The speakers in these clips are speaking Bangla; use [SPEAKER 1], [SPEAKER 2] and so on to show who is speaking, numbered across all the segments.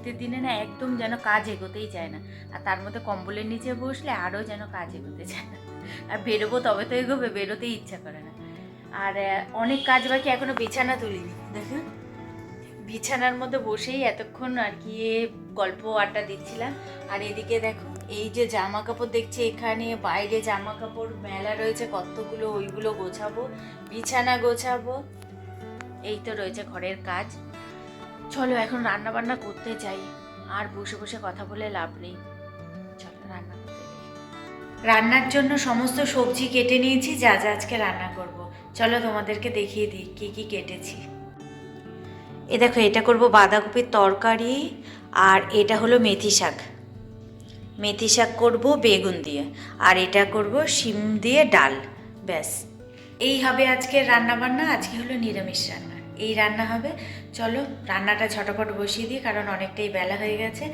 [SPEAKER 1] শীতের দিনে না একদম যেন কাজ এগোতেই চায় না, আর তার মধ্যে কম্বলের নিচে বসলে আরও যেন কাজ এগোতে চায় না। আর বেরোবো তবে তো এগোবে, বেরোতেই ইচ্ছা করে না। আর অনেক কাজ বাকি, এখনো বিছানা তুলিনি। দেখুন বিছানার মধ্যে বসেই এতক্ষণ আর কি গল্প আড্ডা দিচ্ছিলাম। আর এদিকে দেখো এই যে জামা কাপড় দেখছি, এখানে বাইরে জামা কাপড় মেলা রয়েছে কতগুলো, ওইগুলো গোছাবো, বিছানা গোছাবো, এই তো রয়েছে ঘরের কাজ। চলো এখন রান্না বান্না করতে যাই, আর বসে বসে কথা বলে লাভ নেই। চলো রান্না করতে যাই। রান্নার জন্য সমস্ত সবজি কেটে নিয়েছি, যা যা আজকে রান্না করব। চলো তোমাদেরকে দেখিয়ে দিই কি কি কেটেছি। এ দেখো, এটা করব বাঁধাকপির তরকারি, আর এটা হলো মেথি শাক। মেথি শাক করব বেগুন দিয়ে, আর এটা করব শিম দিয়ে ডাল। ব্যাস, এই হবে আজকের রান্না বান্না। আজকে হলো নিরামিষ রান্না, এই রান্না হবে। চলো রান্নাটা ঝটপট বসিয়ে দিই, কারণ অনেকটাই বেলা হয়ে গেছে।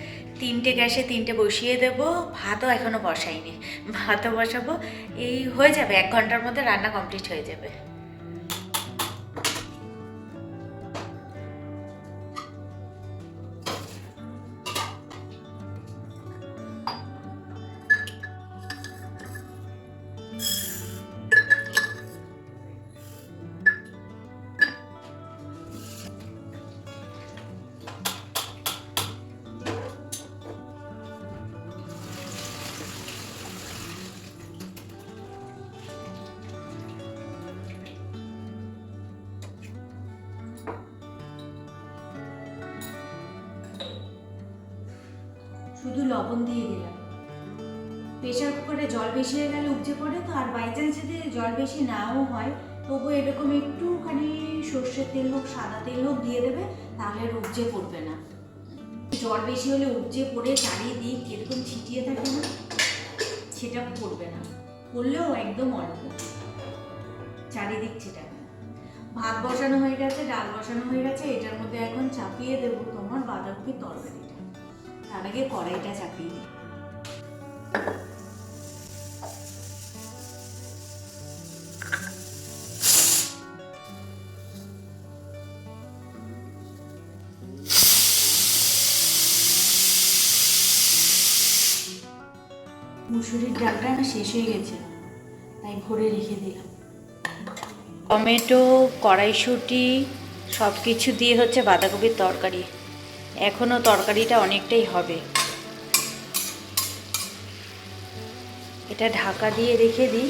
[SPEAKER 1] 3টে গ্যাসে 3টে বসিয়ে দেব। ভাতও এখনও বসাইনি, ভাতও বসাবো। এই হয়ে যাবে, 1 ঘন্টার মধ্যে রান্না কমপ্লিট হয়ে যাবে। শুধু লবণ দিয়ে দিলাম। প্রেশার কুকারে জল বেশি হয়ে গেলে উপচে পড়ে তো, আর বাই চান্স যদি জল বেশি নাও হয় তবু এরকম একটুখানি সর্ষের তেল হোক সাদা তেল হোক দিয়ে দেবে, তাহলে আর উপচে পড়বে না। জল বেশি হলে উপচে পড়ে চারিদিক এরকম ছিটিয়ে থাকে না, সেটা পড়বে না। পড়লেও একদম অল্প, চারিদিক ছিটাবে না। ভাত বসানো হয়ে গেছে, ডাল বসানো হয়ে গেছে, এটার মধ্যে এখন চাপিয়ে দেবো তোমার বাঁধাকপির তরকারিটা। তার আগে কড়াইটা চাপিয়ে দিই। মুসুরির ডালটা না শেষ হয়ে গেছে, তাই ভরে রেখে দিলাম। টমেটো, কড়াইশুঁটি সব কিছু দিয়ে হচ্ছে বাঁধাকপির তরকারি। এখনও তরকারিটা অনেকটাই হবে। এটা ঢাকা দিয়ে রেখে দিই।